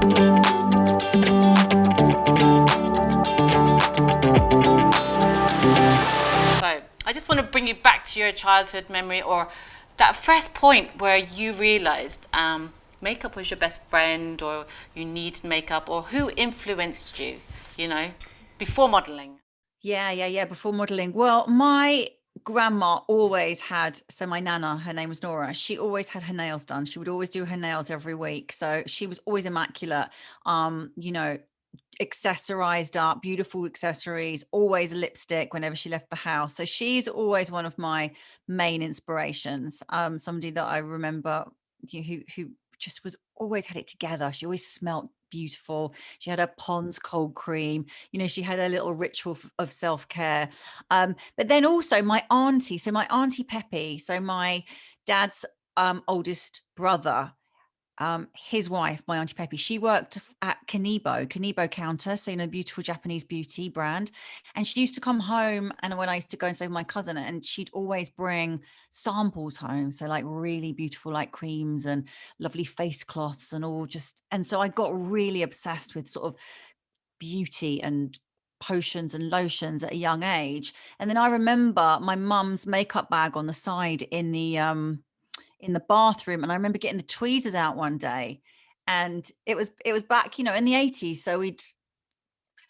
So I just want to bring you back to your childhood memory, or that first point where you realized makeup was your best friend, or you needed makeup, or who influenced you, you know, before modeling. Yeah. Before modeling. Well, my grandma always had, so my nana, her name was Nora, she always had her nails done. She would always do her nails every week. So she was always immaculate. You know, accessorized up, beautiful accessories, always lipstick whenever she left the house. So she's always one of my main inspirations. Somebody that I remember who just was always had it together. She always smelled beautiful. She had her Pond's cold cream. You know, she had a little ritual of self-care. But then also my auntie, so my auntie Peppy, so my dad's oldest brother, his wife, my auntie Peppy, she worked at Kanebo counter, so you know, beautiful Japanese beauty brand. And she used to come home, and when I used to go and stay with my cousin, and she'd always bring samples home, so like really beautiful like creams and lovely face cloths and all, just, and so I got really obsessed with sort of beauty and potions and lotions at a young age. And then I remember my mum's makeup bag on the side in the bathroom, and I remember getting the tweezers out one day, and it was back, you know, in the 80s, so we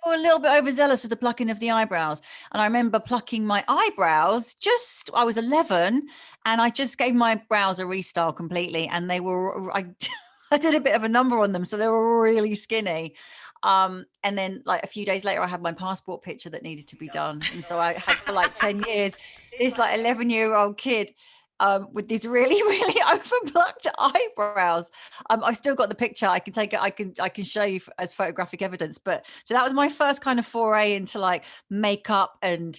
were a little bit overzealous with the plucking of the eyebrows. And I remember plucking my eyebrows, just I was 11, and I just gave my brows a restyle completely, and they were I did a bit of a number on them, so they were really skinny. And then like a few days later, I had my passport picture that needed to be done, and so I had for like 10 years this like 11-year-old kid with these really really overplucked eyebrows. I still got the picture. I can take it. I can show you as photographic evidence. But so that was my first kind of foray into like makeup and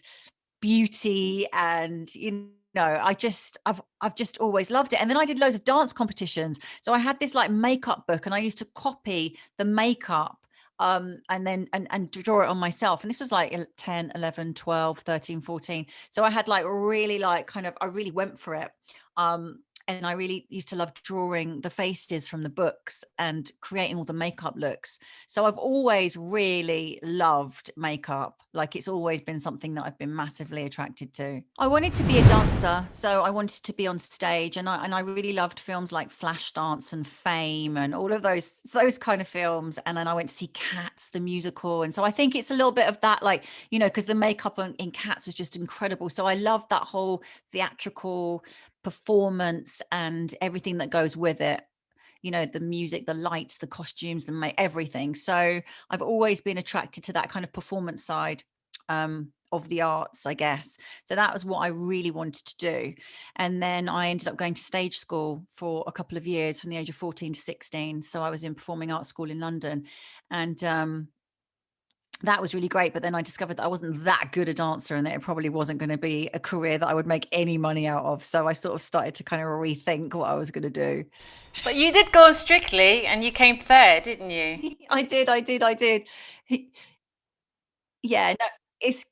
beauty, and you know, I've just always loved it. And then I did loads of dance competitions. So I had this like makeup book, and I used to copy the makeup and then and draw it on myself. And this was like 10, 11, 12, 13, 14. So I had like really like kind of, I really went for it. And I really used to love drawing the faces from the books and creating all the makeup looks. So I've always really loved makeup. Like it's always been something that I've been massively attracted to. I wanted to be a dancer, so I wanted to be on stage, and I really loved films like Flashdance and Fame and all of those kind of films. And then I went to see Cats the musical, and so I think it's a little bit of that, like, you know, because the makeup in Cats was just incredible. So I loved that whole theatrical performance and everything that goes with it, you know, the music, the lights, the costumes, everything. So I've always been attracted to that kind of performance side of the arts, I guess. So that was what I really wanted to do. And then I ended up going to stage school for a couple of years from the age of 14 to 16. So I was in performing arts school in London, and that was really great. But then I discovered that I wasn't that good a dancer, and that it probably wasn't going to be a career that I would make any money out of. So I sort of started to kind of rethink what I was going to do. But you did go on Strictly and you came third, didn't you? I did. Yeah, no, it's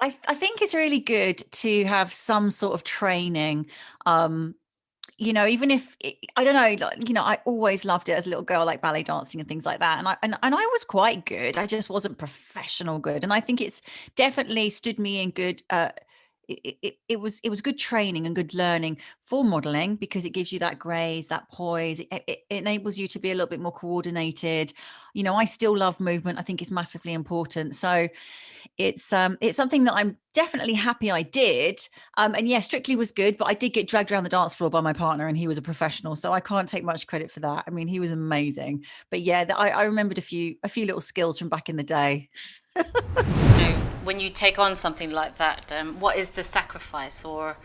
I think it's really good to have some sort of training. Um, you know, even if I don't know, like, you know, I always loved it as a little girl, like ballet dancing and things like that. And I was quite good. I just wasn't professional good. And I think it's definitely stood me in good it was good training and good learning for modeling, because it gives you that grace, that poise. It enables you to be a little bit more coordinated. You know, I still love movement. I think it's massively important. So it's something that I'm definitely happy I did. And yeah, Strictly was good, but I did get dragged around the dance floor by my partner, and he was a professional, so I can't take much credit for that. I mean, he was amazing. But yeah, I remembered a few little skills from back in the day. You know, when you take on something like that, what is the sacrifice, or,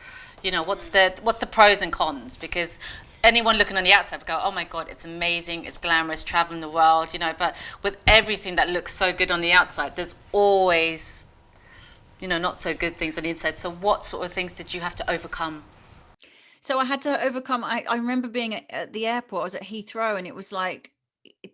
you know, what's the pros and cons? Because anyone looking on the outside would go, "Oh my God, it's amazing, it's glamorous, traveling the world," you know. But with everything that looks so good on the outside, there's always, you know, not so good things on the inside. So what sort of things did you have to overcome? So I had to overcome. I remember being at the airport. I was at Heathrow, and it was like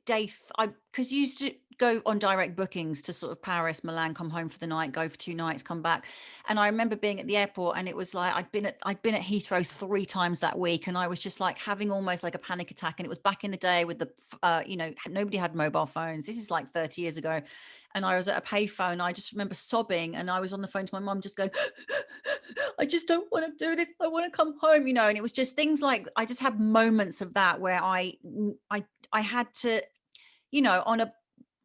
day. I because you used to go on direct bookings to sort of Paris, Milan, come home for the night, go for 2 nights, come back. And I remember being at the airport, and it was like I'd been at Heathrow 3 times that week, and I was just like having almost like a panic attack. And it was back in the day with the nobody had mobile phones. This is like 30 years ago. And I was at a payphone. I just remember sobbing, and I was on the phone to my mum just going, I just don't want to do this. I want to come home, and it was just things like, I just had moments of that where I had to, on a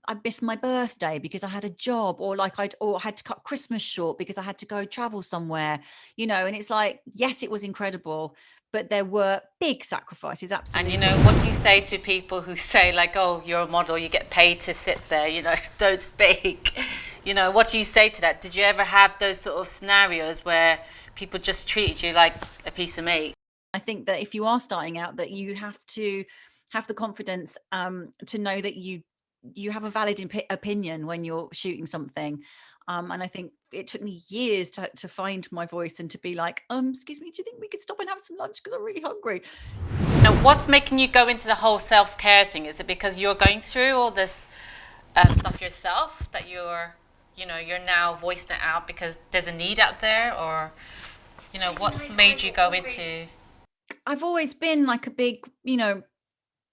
I missed my birthday because I had a job, or like or had to cut Christmas short because I had to go travel somewhere, and it's like, yes, it was incredible, but there were big sacrifices. And Absolutely. what do you say to people who say like, "Oh, you're a model, you get paid to sit there, don't speak." What do you say to that? Did you ever have those sort of scenarios where people just treated you like a piece of meat? I think that if you are starting out, that you have to have the confidence to know that you have a valid opinion when you're shooting something. And I think it took me years to find my voice and to be like, excuse me, do you think we could stop and have some lunch because I'm really hungry? Now, what's making you go into the whole self-care thing? Is it because you're going through all this stuff yourself that you're now voicing it out because there's a need out there, or what's made you go into? I've always been like a big,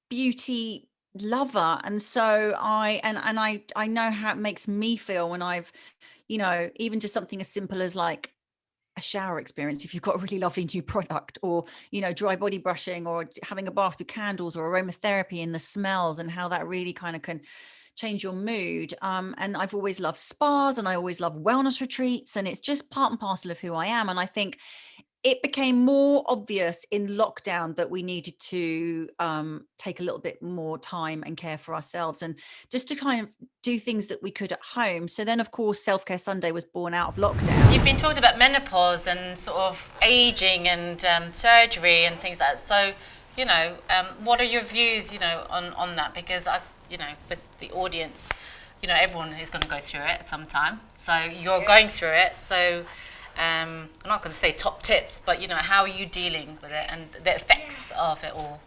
beauty lover, and so I know how it makes me feel when I've, even just something as simple as like a shower experience, if you've got a really lovely new product, or dry body brushing, or having a bath with candles, or aromatherapy, and the smells and how that really kind of can change your mood. And I've always loved spas, and I always love wellness retreats, and it's just part and parcel of who I am. And I think it became more obvious in lockdown that we needed to take a little bit more time and care for ourselves, and just to kind of do things that we could at home. So then, of course, Self-Care Sunday was born out of lockdown. You've been talking about menopause and sort of aging and surgery and things like that. So, what are your views, on that? Because with the audience, everyone is going to go through it at some time. So you're going through it. So I'm not going to say top tips, but how are you dealing with it and the effects of it all?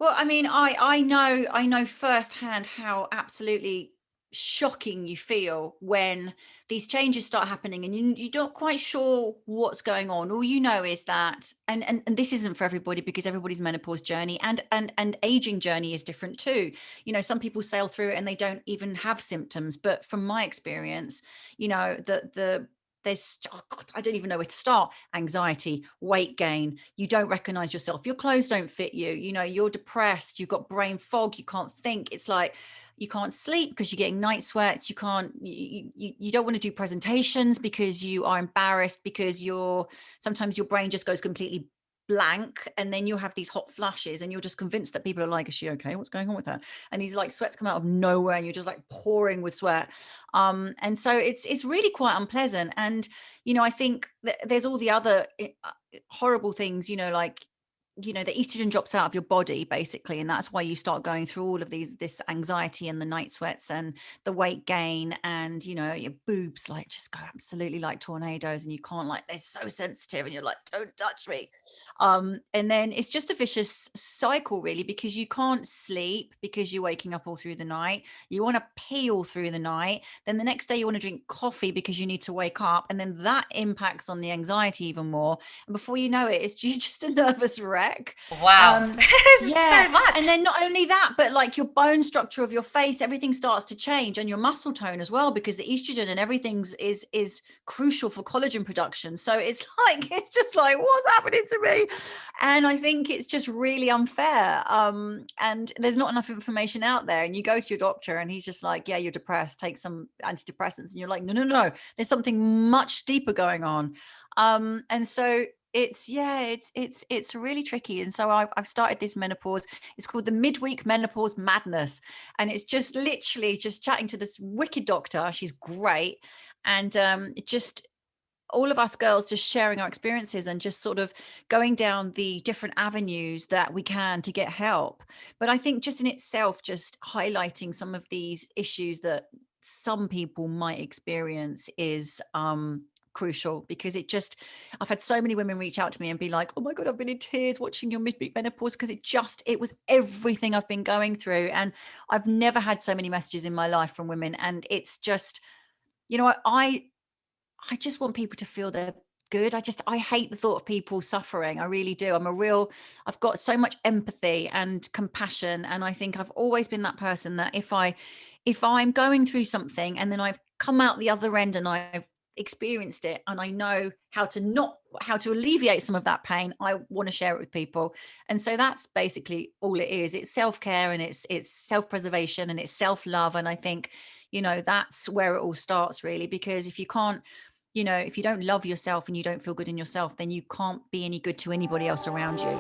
Well, I mean, I know firsthand how absolutely shocking you feel when these changes start happening, and you're not quite sure what's going on. All you know is that, and this isn't for everybody, because everybody's menopause journey and aging journey is different too. Some people sail through it and they don't even have symptoms. But from my experience, there's, oh God, I don't even know where to start. Anxiety, weight gain, you don't recognize yourself, your clothes don't fit you, you're depressed, you've got brain fog, you can't think. It's like you can't sleep because you're getting night sweats. You can't, you don't want to do presentations because you are embarrassed, because sometimes your brain just goes completely blank, and then you have these hot flashes, and you're just convinced that people are like, is she okay, what's going on with her? And these like sweats come out of nowhere, and you're just like pouring with sweat. And so it's really quite unpleasant. And I think there's all the other horrible things, like the estrogen drops out of your body basically, and that's why you start going through all of this anxiety and the night sweats and the weight gain, and your boobs like just go absolutely like tornadoes, and you can't, like, they're so sensitive, and you're like, don't touch me. And then it's just a vicious cycle really, because you can't sleep because you're waking up all through the night, you want to pee all through the night, then the next day you want to drink coffee because you need to wake up, and then that impacts on the anxiety even more, and before you know it, it's just a nervous wreck. Wow. Um, So yeah. much. And then not only that, but like your bone structure of your face, everything starts to change, and your muscle tone as well, because the estrogen and everything's is crucial for collagen production. So it's like, it's just like, what's happening to me? And I think it's just really unfair. And there's not enough information out there. And you go to your doctor and he's just like, yeah, you're depressed, take some antidepressants. And you're like, no, no, no, there's something much deeper going on. And so it's really tricky. And so I've started this menopause, it's called the midweek menopause madness, and it's just literally just chatting to this wicked doctor, she's great. And it just, all of us girls just sharing our experiences and just sort of going down the different avenues that we can to get help. But I think just in itself, just highlighting some of these issues that some people might experience is crucial, because I've had so many women reach out to me and be like, oh my God, I've been in tears watching your midweek menopause, because it was everything I've been going through. And I've never had so many messages in my life from women. And it's just, I just want people to feel they're good. I hate the thought of people suffering. I really do. I've got so much empathy and compassion. And I think I've always been that person that if I'm going through something and then I've come out the other end and I've experienced it and I know how to alleviate some of that pain, I want to share it with people. And so that's basically all it is. It's self-care, and it's self-preservation, and it's self-love. And I think, that's where it all starts, really, because if you don't love yourself and you don't feel good in yourself, then you can't be any good to anybody else around you,